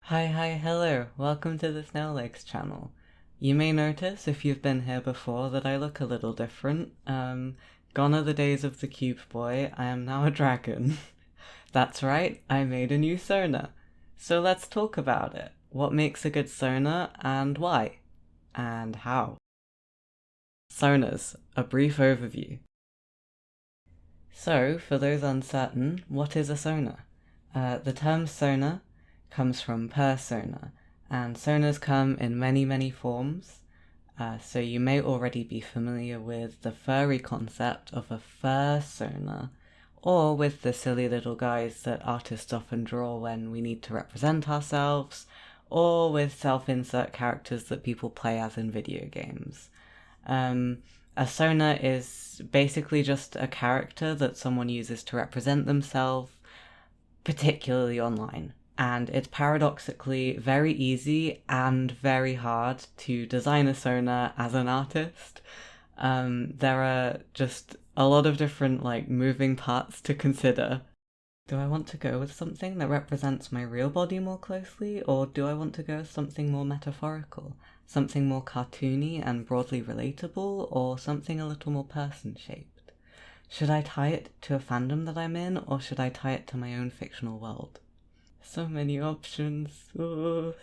Hello, welcome to the Snowlegs channel. You may notice, if you've been here before, that I look a little different. Gone are the days of the cube boy, I am now a dragon. That's right, I made a new sona. So let's talk about it. What makes a good sona, and why? And how? Sonas, a brief overview. So, for those uncertain, what is a sona? The term sona comes from persona, and sonas come in many forms. So you may already be familiar with the furry concept of a fursona, or with the silly little guys that artists often draw when we need to represent ourselves, or with self-insert characters that people play as in video games. A sona is basically just a character that someone uses to represent themselves, particularly online. And it's paradoxically very easy and very hard to design a sona as an artist. There are just a lot of different moving parts to consider. Do I want to go with something that represents my real body more closely, or do I want to go with something more metaphorical? Something more cartoony and broadly relatable, or something a little more person-shaped? Should I tie it to a fandom that I'm in, or should I tie it to my own fictional world? So many options. Ugh.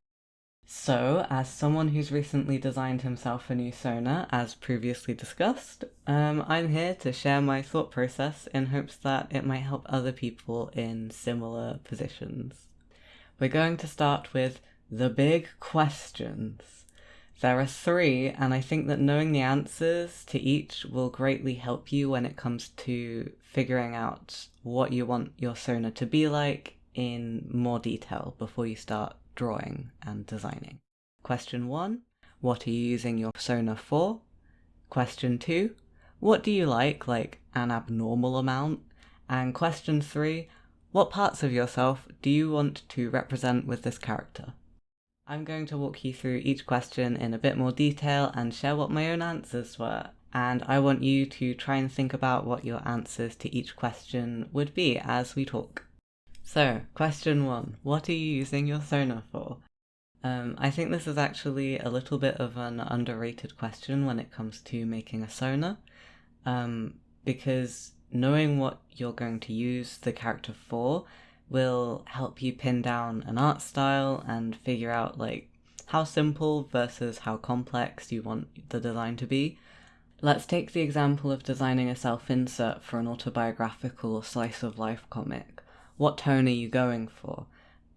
So, as someone who's recently designed himself a new sona, as previously discussed, I'm here to share my thought process in hopes that it might help other people in similar positions. We're going to start with the big questions. There are 3, and I think that knowing the answers to each will greatly help you when it comes to figuring out what you want your sona to be like in more detail before you start drawing and designing. Question 1, what are you using your sona for? Question 2, what do you like an abnormal amount? And question 3, what parts of yourself do you want to represent with this character? I'm going to walk you through each question in a bit more detail and share what my own answers were. And I want you to try and think about what your answers to each question would be as we talk. So, question 1. What are you using your sona for? I think this is actually a little bit of an underrated question when it comes to making a sona, because knowing what you're going to use the character for will help you pin down an art style and figure out how simple versus how complex you want the design to be. Let's take the example of designing a self-insert for an autobiographical or slice-of-life comic. What tone are you going for?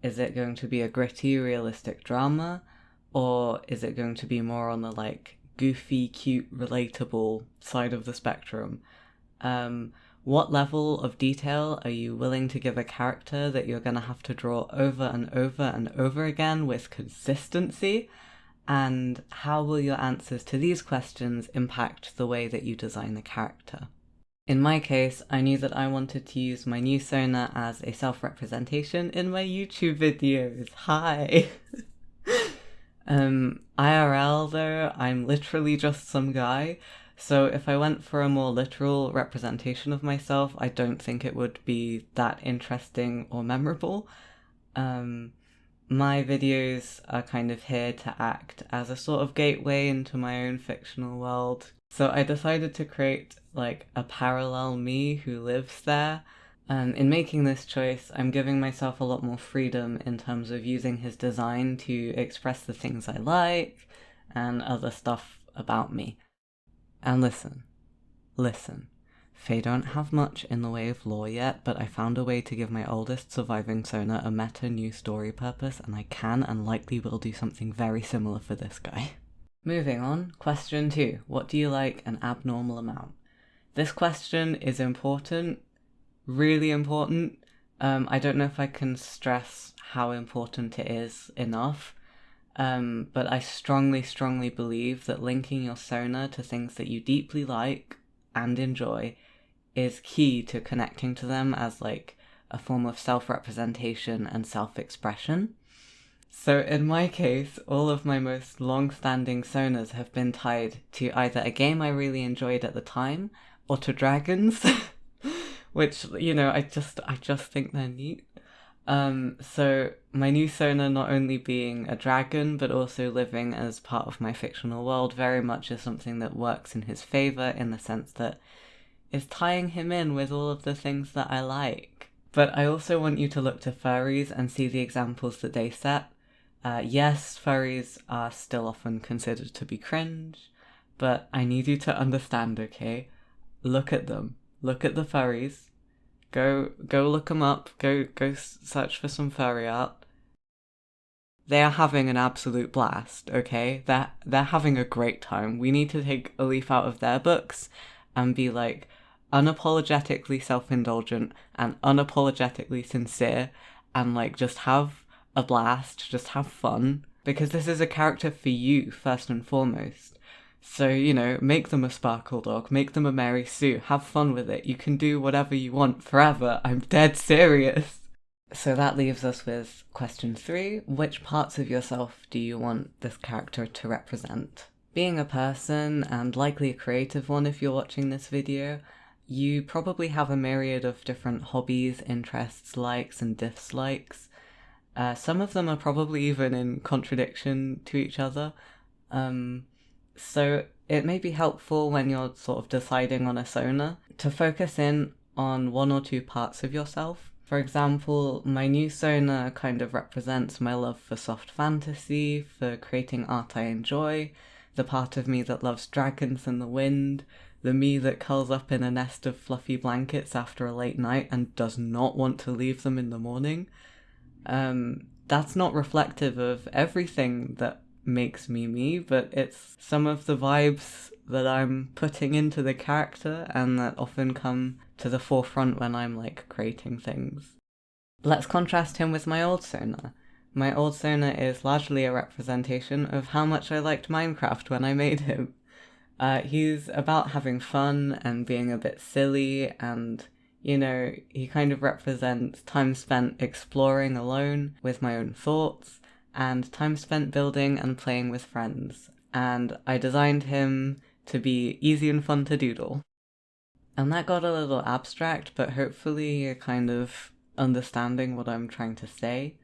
Is it going to be a gritty, realistic drama? Or is it going to be more on the goofy, cute, relatable side of the spectrum? What level of detail are you willing to give a character that you're going to have to draw over and over and over again with consistency? And how will your answers to these questions impact the way that you design the character? In my case, I knew that I wanted to use my new sona as a self-representation in my YouTube videos. Hi! IRL though, I'm literally just some guy, so if I went for a more literal representation of myself, I don't think it would be that interesting or memorable. My videos are kind of here to act as a sort of gateway into my own fictional world. So I decided to create a parallel me who lives there. In making this choice, I'm giving myself a lot more freedom in terms of using his design to express the things I like and other stuff about me. And listen. Faye don't have much in the way of lore yet, but I found a way to give my oldest surviving sona a meta new story purpose, and I can and likely will do something very similar for this guy. Moving on, question 2. What do you like an abnormal amount? This question is important, really important. I don't know if I can stress how important it is enough, but I strongly believe that linking your sona to things that you deeply like and enjoy is key to connecting to them as a form of self-representation and self-expression. So in my case, all of my most long-standing sonas have been tied to either a game I really enjoyed at the time, or to dragons, which, I just think they're neat. So my new sona not only being a dragon, but also living as part of my fictional world very much is something that works in his favor in the sense that it's tying him in with all of the things that I like. But I also want you to look to furries and see the examples that they set. Yes, furries are still often considered to be cringe, but I need you to understand, okay? Look at them. Look at the furries. Go look them up. Go search for some furry art. They are having an absolute blast, okay? They're having a great time. We need to take a leaf out of their books and be like unapologetically self-indulgent and unapologetically sincere and like just have a blast, just have fun, because this is a character for you first and foremost. So, you know, make them a sparkle dog, make them a Mary Sue, have fun with it. You can do whatever you want forever. I'm dead serious. So that leaves us with question 3. Which parts of yourself do you want this character to represent? Being a person, and likely a creative one if you're watching this video, you probably have a myriad of different hobbies, interests, likes, and dislikes. Some of them are probably even in contradiction to each other. So it may be helpful when you're sort of deciding on a sona to focus in on 1 or 2 parts of yourself. For example, my new sona kind of represents my love for soft fantasy, for creating art I enjoy, the part of me that loves dragons and the wind, the me that curls up in a nest of fluffy blankets after a late night and does not want to leave them in the morning. That's not reflective of everything that makes me me, but it's some of the vibes that I'm putting into the character and that often come to the forefront when I'm like creating things. Let's contrast him with my old sona. My old sona is largely a representation of how much I liked Minecraft when I made him. He's about having fun and being a bit silly, and you know, he kind of represents time spent exploring alone with my own thoughts and time spent building and playing with friends. And I designed him to be easy and fun to doodle. And that got a little abstract, but hopefully you're kind of understanding what I'm trying to say.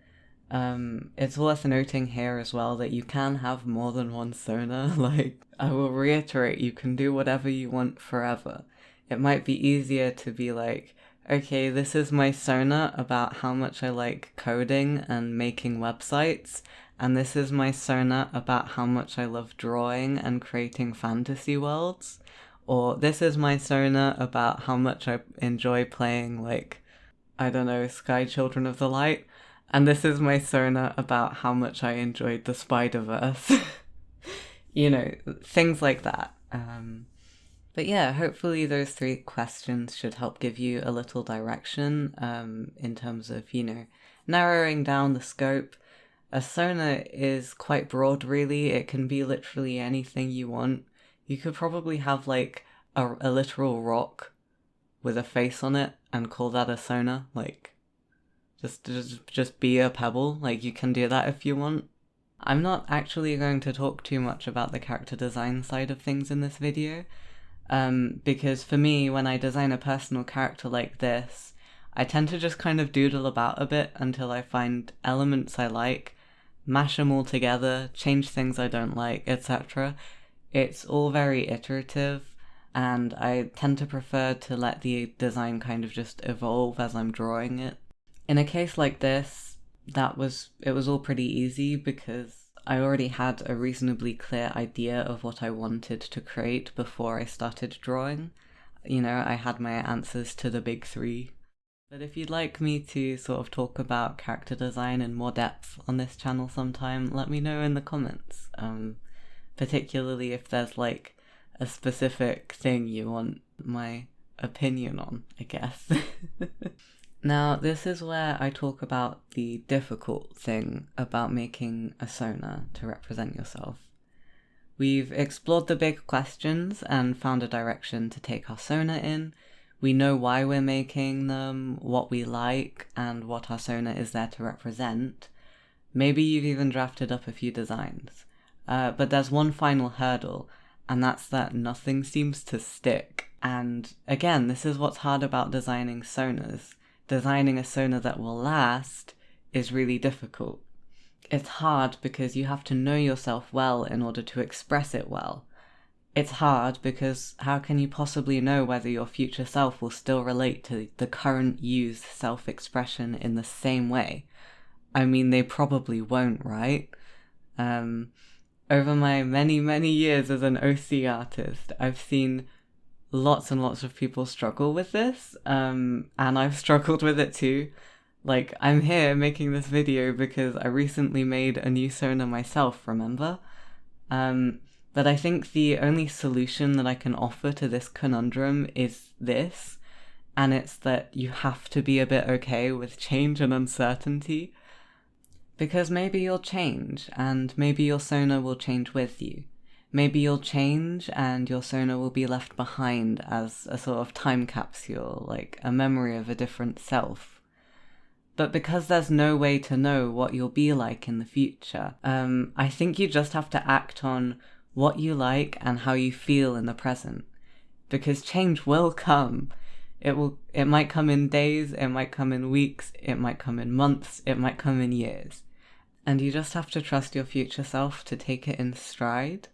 It's worth noting here as well that you can have more than one sona. Like, I will reiterate, you can do whatever you want forever. It might be easier to be like, okay, this is my sona about how much I like coding and making websites, and this is my sona about how much I love drawing and creating fantasy worlds, or this is my sona about how much I enjoy playing, like, I don't know, Sky Children of the Light, and this is my sona about how much I enjoyed the Spider-Verse. You know, things like that. But yeah, hopefully those 3 questions should help give you a little direction in terms of, you know, narrowing down the scope. A sona is quite broad, really. It can be literally anything you want. You could probably have like a literal rock with a face on it and call that a sona. Like, just be a pebble. Like, you can do that if you want. I'm not actually going to talk too much about the character design side of things in this video. Because for me, when I design a personal character like this, I tend to just kind of doodle about a bit until I find elements I like, mash them all together, change things I don't like, etc. It's all very iterative, and I tend to prefer to let the design kind of just evolve as I'm drawing it. In a case like this, it was all pretty easy because I already had a reasonably clear idea of what I wanted to create before I started drawing. You know, I had my answers to the big 3. But if you'd like me to sort of talk about character design in more depth on this channel sometime, let me know in the comments. Particularly if there's like a specific thing you want my opinion on, I guess. Now, this is where I talk about the difficult thing about making a sona to represent yourself. We've explored the big questions and found a direction to take our sona in. We know why we're making them, what we like, and what our sona is there to represent. Maybe you've even drafted up a few designs. But there's one final hurdle, and that's that nothing seems to stick. And again, this is what's hard about designing sonas. designing a sona that will last is really difficult. It's hard because you have to know yourself well in order to express it well. It's hard because how can you possibly know whether your future self will still relate to the current you's self-expression in the same way? I mean, they probably won't, right? Over my many, many years as an OC artist, I've seen lots and lots of people struggle with this, and I've struggled with it too. Like, I'm here making this video because I recently made a new sona myself, remember? But I think the only solution that I can offer to this conundrum is this, and it's that you have to be a bit okay with change and uncertainty. Because maybe you'll change, and maybe your sona will change with you. Maybe you'll change and your sona will be left behind as a sort of time capsule, like a memory of a different self. But because there's no way to know what you'll be like in the future, I think you just have to act on what you like and how you feel in the present. Because change will come. It might come in days, it might come in weeks, it might come in months, it might come in years. And you just have to trust your future self to take it in stride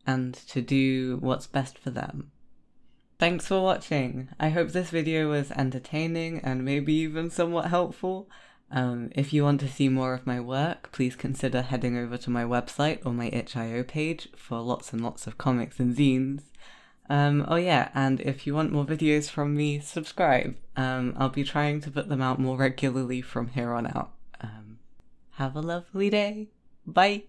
and to do what's best for them. Thanks for watching. I hope this video was entertaining and maybe even somewhat helpful. If you want to see more of my work, please consider heading over to my website or my itch.io page for lots and lots of comics and zines. Oh yeah, and if you want more videos from me, subscribe. I'll be trying to put them out more regularly from here on out. Have a lovely day. Bye!